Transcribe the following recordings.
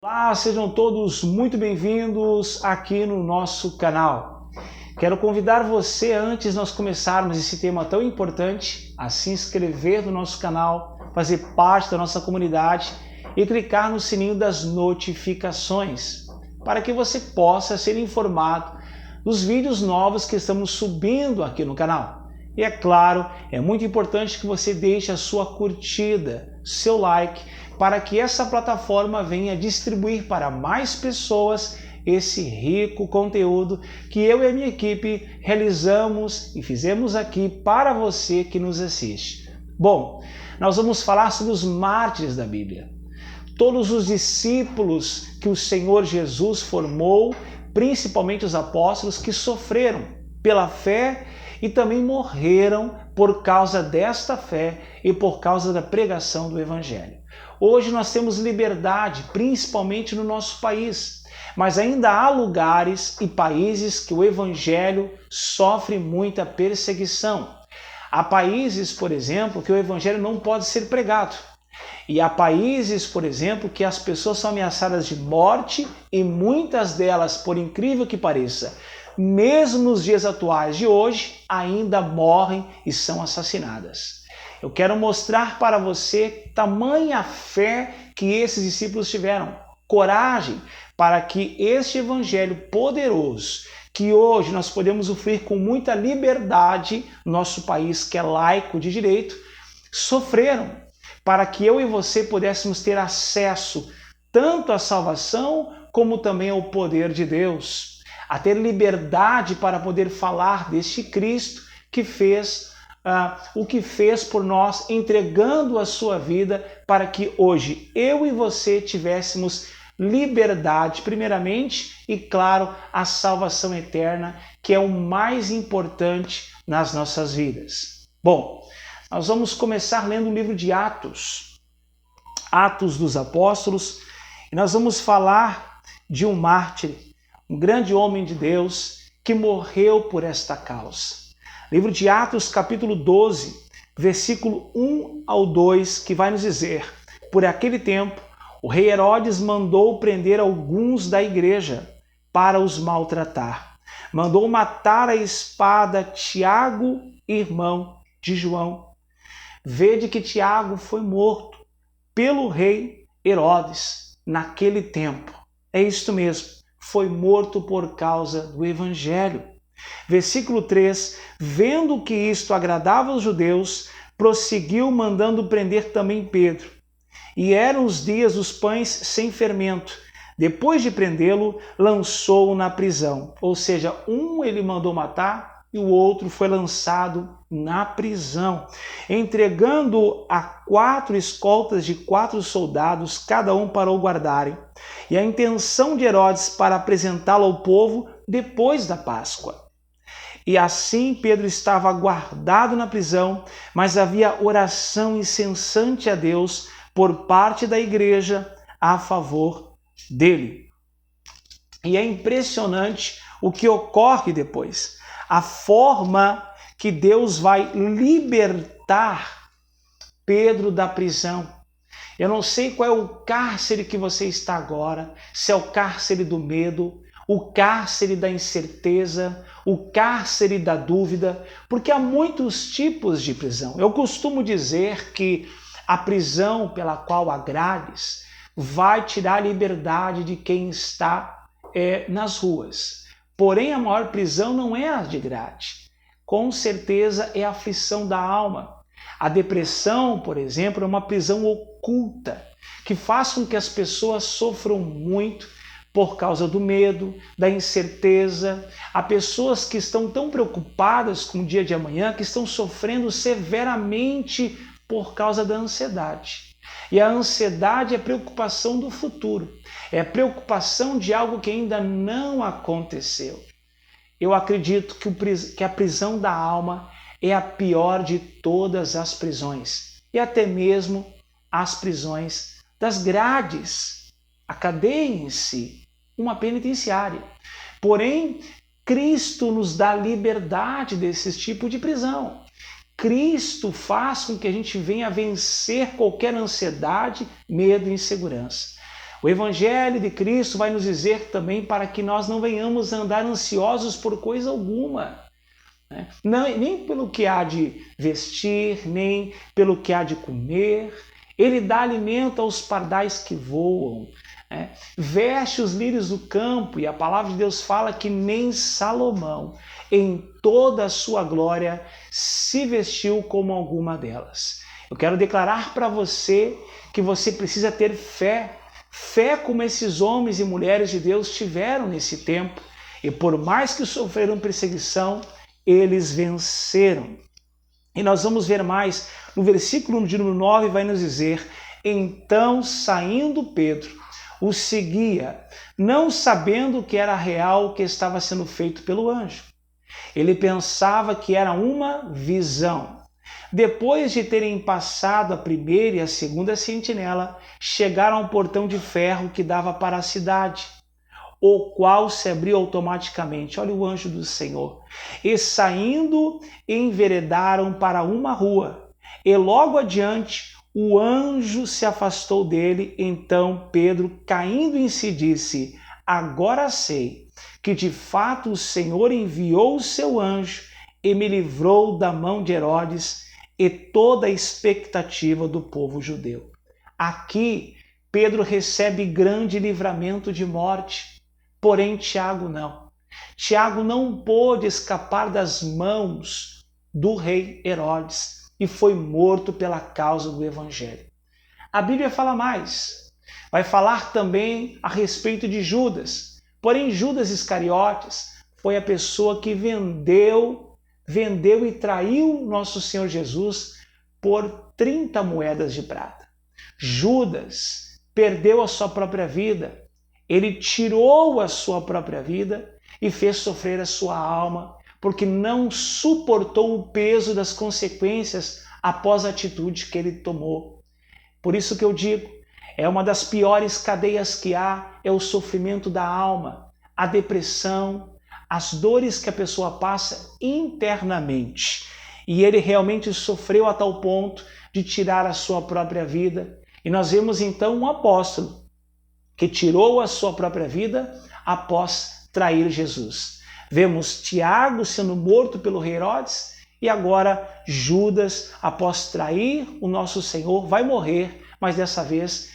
Olá, sejam todos muito bem-vindos aqui no nosso canal. Quero convidar você, antes de nós começarmos esse tema tão importante, a se inscrever no nosso canal, fazer parte da nossa comunidade e clicar no sininho das notificações, para que você possa ser informado dos vídeos novos que estamos subindo aqui no canal. E é claro, é muito importante que você deixe a sua curtida, seu like, para que essa plataforma venha distribuir para mais pessoas esse rico conteúdo que eu e a minha equipe realizamos e fizemos aqui para você que nos assiste. Bom, nós vamos falar sobre os mártires da Bíblia. Todos os discípulos que o Senhor Jesus formou, principalmente os apóstolos, que sofreram pela fé e também morreram por causa desta fé e por causa da pregação do Evangelho. Hoje nós temos liberdade, principalmente no nosso país, mas ainda há lugares e países que o Evangelho sofre muita perseguição. Há países, por exemplo, que o Evangelho não pode ser pregado. E há países, por exemplo, que as pessoas são ameaçadas de morte e muitas delas, por incrível que pareça, mesmo nos dias atuais de hoje, ainda morrem e são assassinadas. Eu quero mostrar para você tamanha fé que esses discípulos tiveram, coragem para que este evangelho poderoso, que hoje nós podemos usufruir com muita liberdade, nosso país que é laico de direito, sofreram para que eu e você pudéssemos ter acesso tanto à salvação como também ao poder de Deus, a ter liberdade para poder falar deste Cristo que fez o que fez por nós, entregando a sua vida para que hoje eu e você tivéssemos liberdade, primeiramente, e claro, a salvação eterna, que é o mais importante nas nossas vidas. Bom, nós vamos começar lendo o livro de Atos, Atos dos Apóstolos, e nós vamos falar de um mártir, um grande homem de Deus que morreu por esta causa. Livro de Atos, capítulo 12, versículo 1 ao 2, que vai nos dizer: por aquele tempo, o rei Herodes mandou prender alguns da igreja para os maltratar. Mandou matar a espada Tiago, irmão de João. Vede que Tiago foi morto pelo rei Herodes naquele tempo. É isto mesmo, foi morto por causa do evangelho. Versículo 3, vendo que isto agradava aos judeus, prosseguiu mandando prender também Pedro. E eram os dias dos pães sem fermento. Depois de prendê-lo, lançou-o na prisão. Ou seja, um ele mandou matar e o outro foi lançado na prisão, entregando a 4 escoltas de 4 soldados, cada um para o guardarem. E a intenção de Herodes para apresentá-lo ao povo depois da Páscoa. E assim Pedro estava guardado na prisão, mas havia oração incessante a Deus por parte da igreja a favor dele. E é impressionante o que ocorre depois. A forma que Deus vai libertar Pedro da prisão. Eu não sei qual é o cárcere que você está agora, se é o cárcere do medo, o cárcere da incerteza, o cárcere da dúvida, porque há muitos tipos de prisão. Eu costumo dizer que a prisão pela qual agrades vai tirar a liberdade de quem está nas ruas. Porém, a maior prisão não é a de grade. Com certeza é a aflição da alma. A depressão, por exemplo, é uma prisão oculta, que faz com que as pessoas sofram muito por causa do medo, da incerteza. Há pessoas que estão tão preocupadas com o dia de amanhã que estão sofrendo severamente por causa da ansiedade. E a ansiedade é preocupação do futuro, é preocupação de algo que ainda não aconteceu. Eu acredito que a prisão da alma é a pior de todas as prisões, e até mesmo as prisões das grades, a cadeia em si, uma penitenciária. Porém, Cristo nos dá liberdade desse tipo de prisão. Cristo faz com que a gente venha vencer qualquer ansiedade, medo e insegurança. O Evangelho de Cristo vai nos dizer também para que nós não venhamos andar ansiosos por coisa alguma, né? Nem pelo que há de vestir, nem pelo que há de comer. Ele dá alimento aos pardais que voam, né? Veste os lírios do campo, e a palavra de Deus fala que nem Salomão, em toda a sua glória, se vestiu como alguma delas. Eu quero declarar para você que você precisa ter fé, fé como esses homens e mulheres de Deus tiveram nesse tempo, e por mais que sofreram perseguição, eles venceram. E nós vamos ver mais, no versículo de número 9 vai nos dizer: então, saindo Pedro, o seguia, não sabendo que era real o que estava sendo feito pelo anjo. Ele pensava que era uma visão. Depois de terem passado a primeira e a segunda sentinela, chegaram ao portão de ferro que dava para a cidade, o qual se abriu automaticamente. Olha o anjo do Senhor. E saindo, enveredaram para uma rua. E logo adiante, o anjo se afastou dele. Então Pedro, caindo em si, disse: agora sei que de fato o Senhor enviou o seu anjo e me livrou da mão de Herodes e toda a expectativa do povo judeu. Aqui, Pedro recebe grande livramento de morte. Porém, Tiago não. Tiago não pôde escapar das mãos do rei Herodes e foi morto pela causa do Evangelho. A Bíblia fala mais. Vai falar também a respeito de Judas. Porém, Judas Iscariotes foi a pessoa que vendeu e traiu nosso Senhor Jesus por 30 moedas de prata. Judas perdeu a sua própria vida. Ele tirou a sua própria vida e fez sofrer a sua alma, porque não suportou o peso das consequências após a atitude que ele tomou. Por isso que eu digo, é uma das piores cadeias que há, é o sofrimento da alma, a depressão, as dores que a pessoa passa internamente. E ele realmente sofreu a tal ponto de tirar a sua própria vida. E nós vemos então um apóstolo que tirou a sua própria vida após trair Jesus. Vemos Tiago sendo morto pelo rei Herodes e agora Judas, após trair o nosso Senhor, vai morrer, mas dessa vez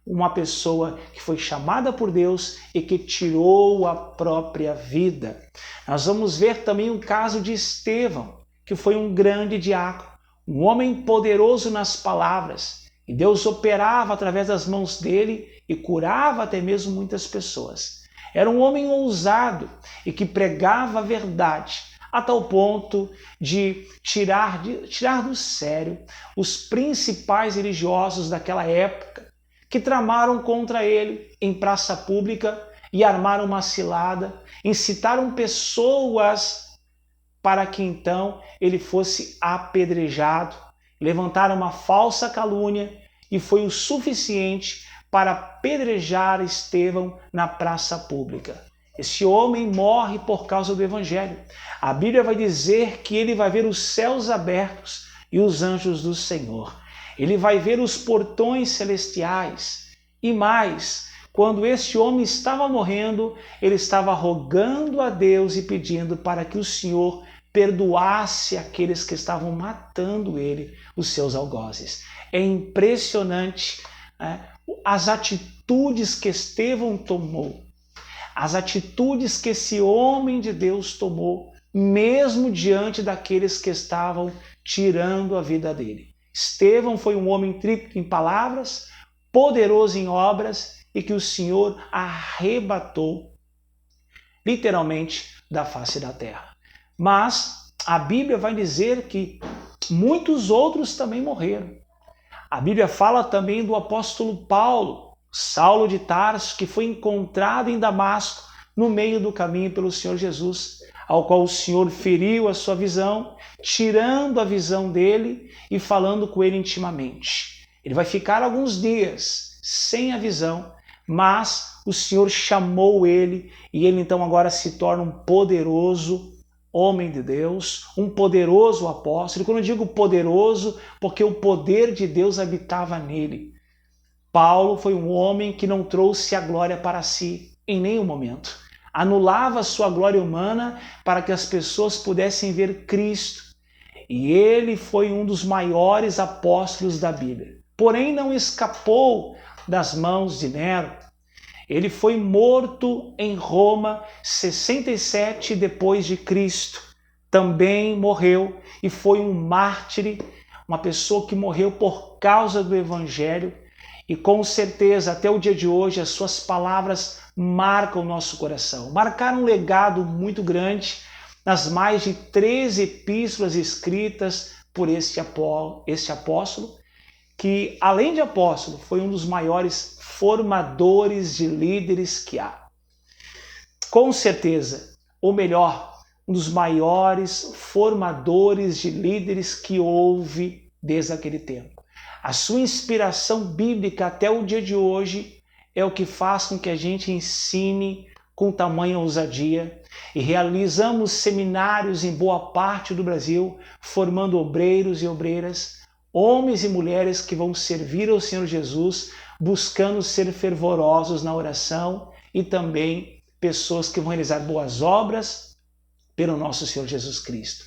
uma pessoa que foi chamada por Deus e que tirou a própria vida. Nós vamos ver também o caso de Estevão, que foi um grande diácono, um homem poderoso nas palavras, e Deus operava através das mãos dele e curava até mesmo muitas pessoas. Era um homem ousado e que pregava a verdade, a tal ponto de tirar do sério os principais religiosos daquela época, que tramaram contra ele em praça pública e armaram uma cilada, incitaram pessoas para que então ele fosse apedrejado, levantaram uma falsa calúnia e foi o suficiente para apedrejar Estevão na praça pública. Esse homem morre por causa do Evangelho. A Bíblia vai dizer que ele vai ver os céus abertos e os anjos do Senhor. Ele vai ver os portões celestiais. E mais, quando esse homem estava morrendo, ele estava rogando a Deus e pedindo para que o Senhor perdoasse aqueles que estavam matando ele, os seus algozes. É impressionante, né, as atitudes que Estevão tomou, as atitudes que esse homem de Deus tomou, mesmo diante daqueles que estavam tirando a vida dele. Estevão foi um homem tríplice em palavras, poderoso em obras e que o Senhor arrebatou literalmente da face da terra. Mas a Bíblia vai dizer que muitos outros também morreram. A Bíblia fala também do apóstolo Paulo, Saulo de Tarso, que foi encontrado em Damasco no meio do caminho pelo Senhor Jesus, ao qual o Senhor feriu a sua visão, tirando a visão dele e falando com ele intimamente. Ele vai ficar alguns dias sem a visão, mas o Senhor chamou ele e ele então agora se torna um poderoso homem de Deus, um poderoso apóstolo. Quando eu digo poderoso, porque o poder de Deus habitava nele. Paulo foi um homem que não trouxe a glória para si em nenhum momento. Anulava a sua glória humana para que as pessoas pudessem ver Cristo. E ele foi um dos maiores apóstolos da Bíblia. Porém, não escapou das mãos de Nero. Ele foi morto em Roma 67 depois de Cristo. Também morreu e foi um mártir, uma pessoa que morreu por causa do Evangelho. E com certeza, até o dia de hoje, as suas palavras marcam o nosso coração. Marcaram um legado muito grande nas mais de 13 epístolas escritas por este apóstolo, que, além de apóstolo, foi um dos maiores formadores de líderes que há. Com certeza, ou melhor, um dos maiores formadores de líderes que houve desde aquele tempo. A sua inspiração bíblica até o dia de hoje é o que faz com que a gente ensine com tamanha ousadia e realizamos seminários em boa parte do Brasil, formando obreiros e obreiras, homens e mulheres que vão servir ao Senhor Jesus, buscando ser fervorosos na oração e também pessoas que vão realizar boas obras pelo nosso Senhor Jesus Cristo.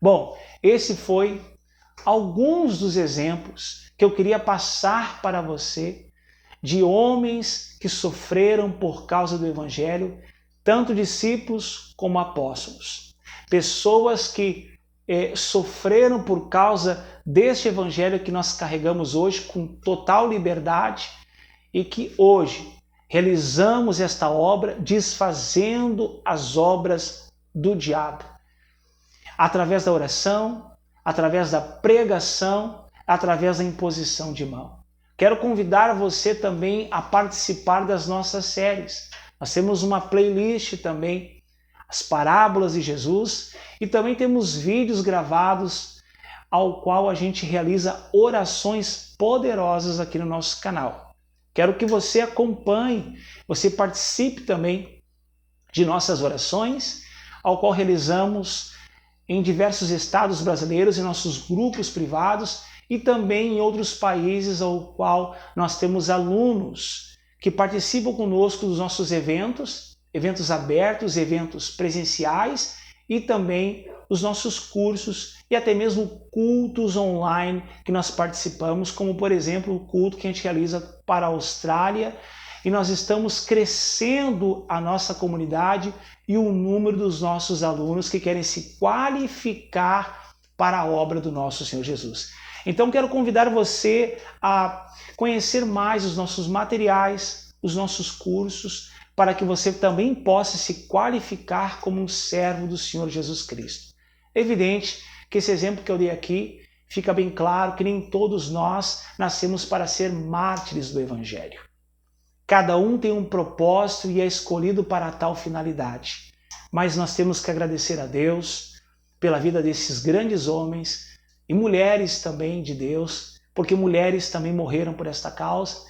Bom, esse foi alguns dos exemplos que eu queria passar para você de homens que sofreram por causa do Evangelho, tanto discípulos como apóstolos. Pessoas que sofreram por causa deste Evangelho que nós carregamos hoje com total liberdade e que hoje realizamos esta obra desfazendo as obras do diabo. Através da oração, através da pregação, através da imposição de mão. Quero convidar você também a participar das nossas séries. Nós temos uma playlist também, as parábolas de Jesus, e também temos vídeos gravados ao qual a gente realiza orações poderosas aqui no nosso canal. Quero que você acompanhe, você participe também de nossas orações, ao qual realizamos em diversos estados brasileiros, em nossos grupos privados e também em outros países ao qual nós temos alunos que participam conosco dos nossos eventos abertos, eventos presenciais e também os nossos cursos e até mesmo cultos online que nós participamos, como por exemplo o culto que a gente realiza para a Austrália, e nós estamos crescendo a nossa comunidade e o número dos nossos alunos que querem se qualificar para a obra do nosso Senhor Jesus. Então quero convidar você a conhecer mais os nossos materiais, os nossos cursos, para que você também possa se qualificar como um servo do Senhor Jesus Cristo. É evidente que esse exemplo que eu dei aqui fica bem claro que nem todos nós nascemos para ser mártires do Evangelho. Cada um tem um propósito e é escolhido para tal finalidade. Mas nós temos que agradecer a Deus pela vida desses grandes homens e mulheres também de Deus, porque mulheres também morreram por esta causa.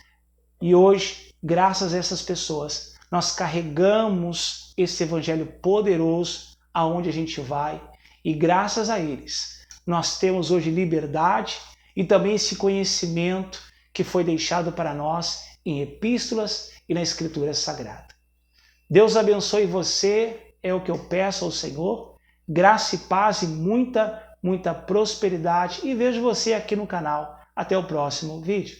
E hoje, graças a essas pessoas, nós carregamos esse evangelho poderoso aonde a gente vai. E graças a eles, nós temos hoje liberdade e também esse conhecimento que foi deixado para nós em epístolas e na Escritura Sagrada. Deus abençoe você, é o que eu peço ao Senhor. Graça e paz e muita prosperidade. E vejo você aqui no canal. Até o próximo vídeo.